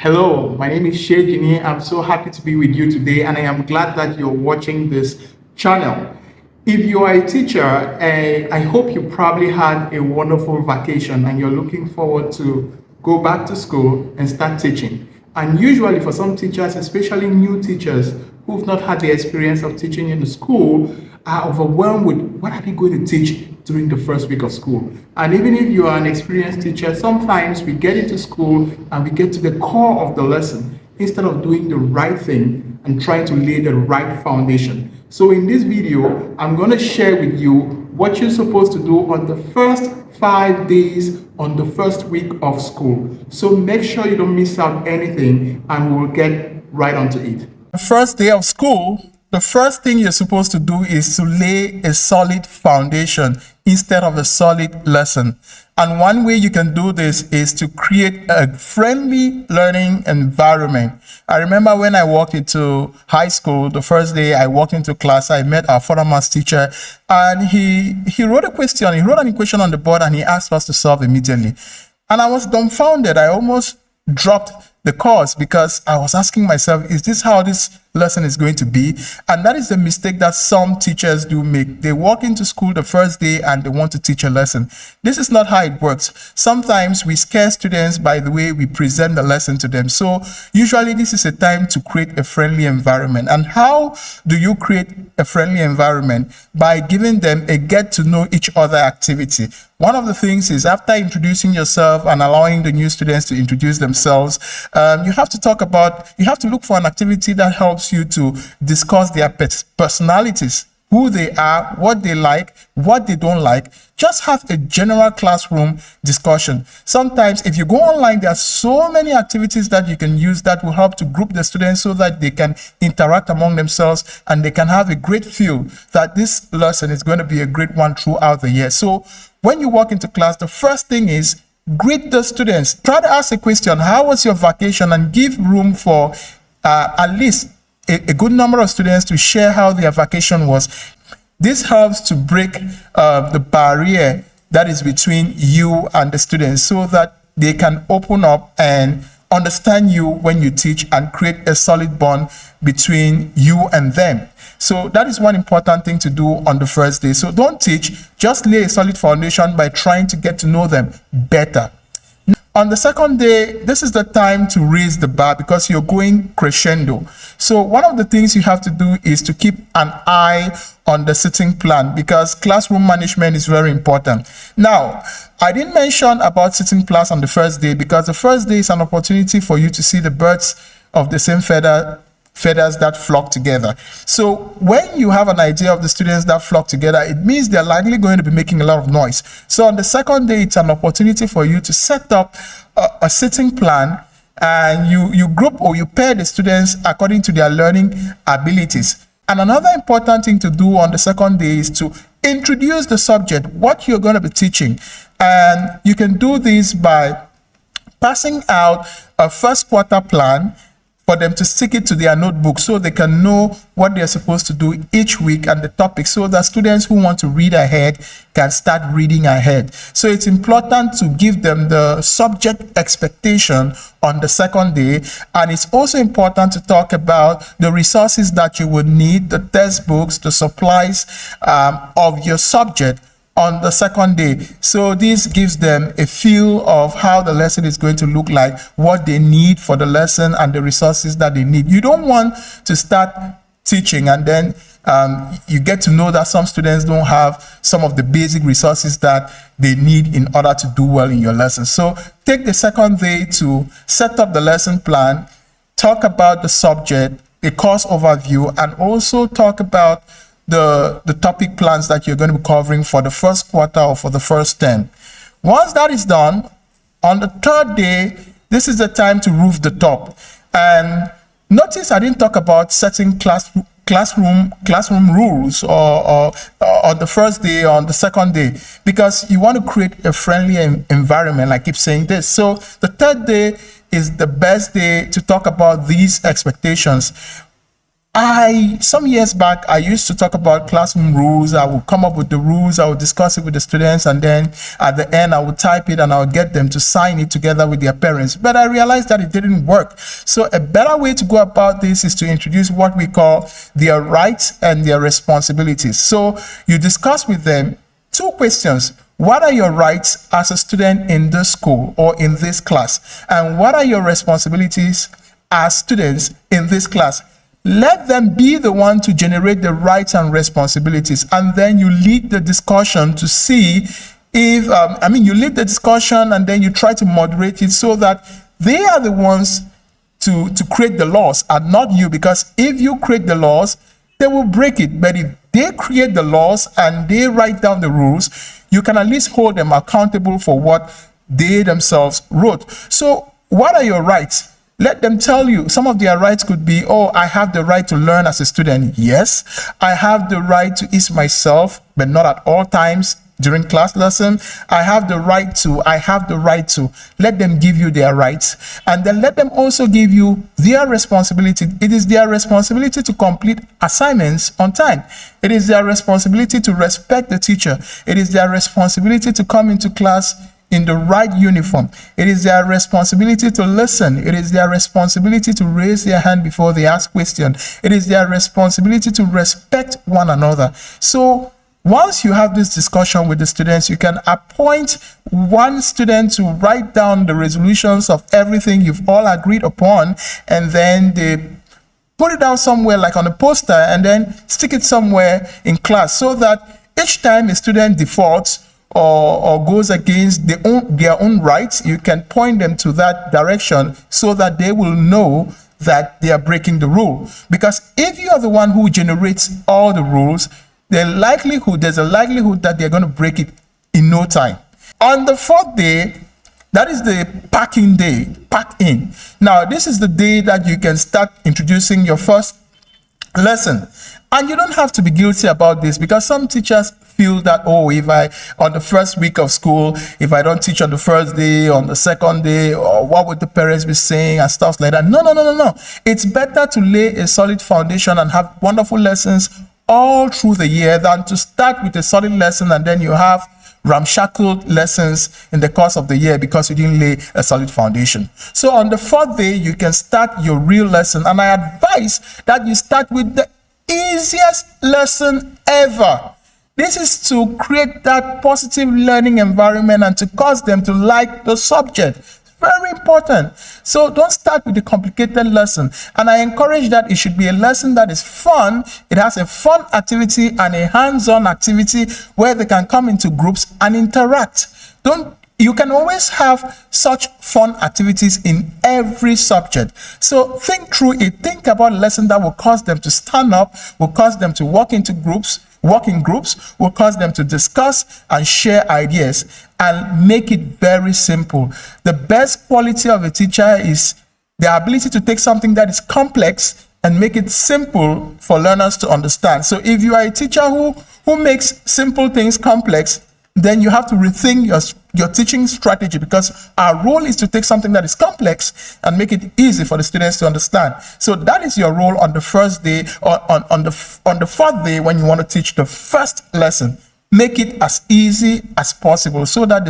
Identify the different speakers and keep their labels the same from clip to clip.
Speaker 1: Hello, my name is Shay Jini. I'm so happy to be with you today, and I am glad that you're watching this channel. If you are a teacher, I hope you probably had a wonderful vacation and you're looking forward to go back to school and start teaching. And usually, for some teachers, especially new teachers who've not had the experience of teaching in the school, are overwhelmed with what are they going to teach during the first week of school. And even if you are an experienced teacher, sometimes we get into school and we get to the core of the lesson instead of doing the right thing and trying to lay the right foundation. So in this video, I'm going to share with you what you're supposed to do on the first 5 days on the first week of school. So make sure you don't miss out anything, and we'll get right onto it. The first day of school, the first thing you're supposed to do is to lay a solid foundation instead of a solid lesson. And one way you can do this is to create a friendly learning environment. I remember when I walked into high school, the first day I walked into class, I met our former math teacher, and he wrote a question. He wrote an equation on the board and he asked us to solve immediately. And I was dumbfounded. I almost dropped the course because I was asking myself, is this how this lesson is going to be? And that is the mistake that some teachers do make. They walk into school the first day and they want to teach a lesson. This is not how it works. Sometimes we scare students by the way we present the lesson to them. So usually this is a time to create a friendly environment. And how do you create a friendly environment? By giving them a get to know each other activity. One of the things is, after introducing yourself and allowing the new students to introduce themselves, you have to look for an activity that helps you to discuss their personalities, who they are, what they like, what they don't like. Just have a general classroom discussion. Sometimes if you go online, there are so many activities that you can use that will help to group the students so that they can interact among themselves and they can have a great feel that this lesson is going to be a great one throughout the year. So when you walk into class, the first thing is greet the students. Try to ask a question, how was your vacation? And give room for at least a good number of students to share how their vacation was. This helps to break the barrier that is between you and the students so that they can open up and understand you when you teach and create a solid bond between you and them. So that is one important thing to do on the first day. So don't teach, just lay a solid foundation by trying to get to know them better. On the second day, this is the time to raise the bar because you're going crescendo. So one of the things you have to do is to keep an eye on the sitting plan because classroom management is very important. Now, I didn't mention about sitting plans on the first day because the first day is an opportunity for you to see the birds of the same feathers that flock together. So when you have an idea of the students that flock together, it means they're likely going to be making a lot of noise. So on the second day, it's an opportunity for you to set up a sitting plan, and you group or you pair the students according to their learning abilities. And another important thing to do on the second day is to introduce the subject, what you're going to be teaching. And you can do this by passing out a first quarter plan for them to stick it to their notebook so they can know what they're supposed to do each week and the topic, so that students who want to read ahead can start reading ahead. So it's important to give them the subject expectation on the second day, and it's also important to talk about the resources that you would need, the textbooks, the supplies of your subject on the second day. So this gives them a feel of how the lesson is going to look like, what they need for the lesson and the resources that they need. You don't want to start teaching and then you get to know that some students don't have some of the basic resources that they need in order to do well in your lesson. So take the second day to set up the lesson plan, talk about the subject, a course overview, and also talk about the topic plans that you're going to be covering for the first quarter or for the first term. Once that is done, on the third day, this is the time to roof the top. And notice I didn't talk about setting classroom rules or on the first day or on the second day, because you want to create a friendly environment. I keep saying this. So the third day is the best day to talk about these expectations. Some years back, I used to talk about classroom rules. I would come up with the rules, I would discuss it with the students, and then at the end, I would type it and I would get them to sign it together with their parents. But I realized that it didn't work. So a better way to go about this is to introduce what we call their rights and their responsibilities. So you discuss with them 2 questions. What are your rights as a student in this school or in this class? And what are your responsibilities as students in this class? Let them be the one to generate the rights and responsibilities, and then you lead the discussion to see if, you lead the discussion and then you try to moderate it so that they are the ones to create the laws and not you, because if you create the laws, they will break it. But if they create the laws and they write down the rules, you can at least hold them accountable for what they themselves wrote. So what are your rights? Let them tell you. Some of their rights could be, oh, I have the right to learn as a student. Yes. I have the right to ease myself, but not at all times during class lesson. I have the right to. Let them give you their rights. And then let them also give you their responsibility. It is their responsibility to complete assignments on time. It is their responsibility to respect the teacher. It is their responsibility to come into class in the right uniform. It is their responsibility to listen. It is their responsibility to raise their hand before they ask questions. It is their responsibility to respect one another. So once you have this discussion with the students, you can appoint one student to write down the resolutions of everything you've all agreed upon, and then they put it down somewhere like on a poster and then stick it somewhere in class, so that each time a student defaults or goes against their own rights, you can point them to that direction so that they will know that they are breaking the rule. Because if you are the one who generates all the rules, there's a likelihood that they're going to break it in no time. On the 4th day, that is the packing day, pack in. Now, this is the day that you can start introducing your first lesson. And you don't have to be guilty about this, because some teachers feel that, oh, if I, on the first week of school, if I don't teach on the first day, on the second day, or what would the parents be saying and stuff like that. No. It's better to lay a solid foundation and have wonderful lessons all through the year than to start with a solid lesson and then you have ramshackled lessons in the course of the year because you didn't lay a solid foundation. So on the 4th day, you can start your real lesson. And I advise that you start with the easiest lesson ever. This is to create that positive learning environment and to cause them to like the subject. Very important. So don't start with the complicated lesson. And I encourage that it should be a lesson that is fun. It has a fun activity and a hands-on activity where they can come into groups and interact. You can always have such fun activities in every subject. So think through it. Think about a lesson that will cause them to stand up, will cause them to walk in groups, will cause them to discuss and share ideas, and make it very simple. The best quality of a teacher is the ability to take something that is complex and make it simple for learners to understand. So if you are a teacher who makes simple things complex, then you have to rethink your teaching strategy, because our role is to take something that is complex and make it easy for the students to understand. So that is your role on the first day, or on the 4th day when you want to teach the first lesson. Make it as easy as possible so that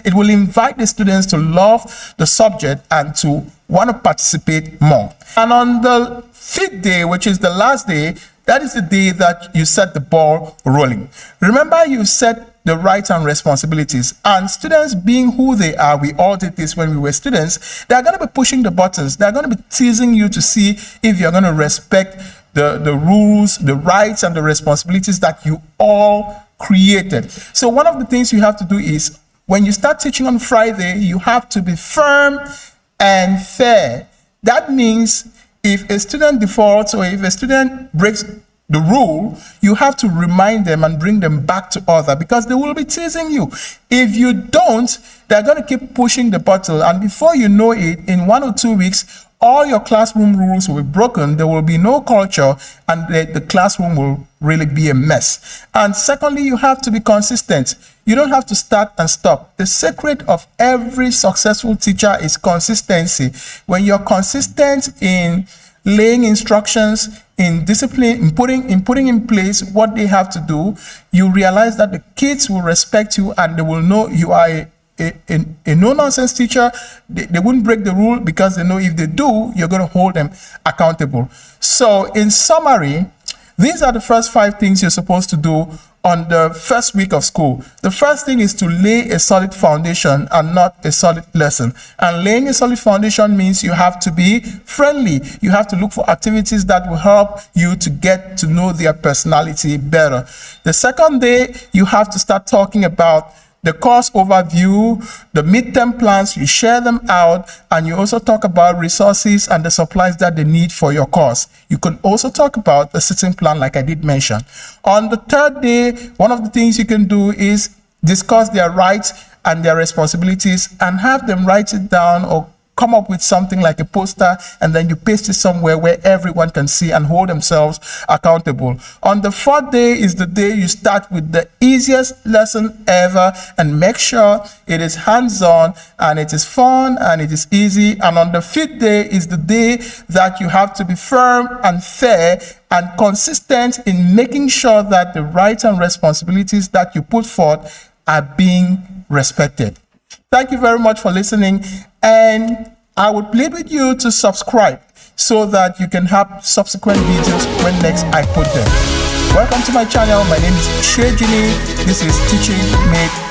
Speaker 1: it will invite the students to love the subject and to want to participate more. And on the 5th day, which is the last day, that is the day that you set the ball rolling. Remember, you set the rights and responsibilities, and students being who they are, we all did this when we were students, they're going to be pushing the buttons. They're going to be teasing you to see if you're going to respect the rules, the rights and the responsibilities that you all created. So one of the things you have to do is, when you start teaching on Friday, you have to be firm and fair. That means if a student defaults or if a student breaks the rule, you have to remind them and bring them back to order, because they will be teasing you. If you don't, they're going to keep pushing the bottle, and before you know it, in 1 or 2 weeks, all your classroom rules will be broken. There will be no culture, and the classroom will really be a mess. And secondly, you have to be consistent. You don't have to start and stop. The secret of every successful teacher is consistency. When you're consistent in laying instructions, in discipline, in putting in place what they have to do, you realize that the kids will respect you and they will know you are a no-nonsense teacher. They wouldn't break the rule because they know if they do, you're going to hold them accountable. So in summary, these are the first 5 things you're supposed to do on the first week of school. The first thing is to lay a solid foundation and not a solid lesson. And laying a solid foundation means you have to be friendly. You have to look for activities that will help you to get to know their personality better. The second day, you have to start talking about the course overview, the midterm plans. You share them out, and you also talk about resources and the supplies that they need for your course. You can also talk about the sitting plan like I did mention. On the third day, one of the things you can do is discuss their rights and their responsibilities and have them write it down or come up with something like a poster, and then you paste it somewhere where everyone can see and hold themselves accountable. On the fourth day is the day you start with the easiest lesson ever and make sure it is hands-on and it is fun and it is easy. And on the fifth day is the day that you have to be firm and fair and consistent in making sure that the rights and responsibilities that you put forth are being respected. Thank you very much for listening, and I would plead with you to subscribe so that you can have subsequent videos when next I put them. Welcome to my channel. My name is Excitation. This is Teaching Made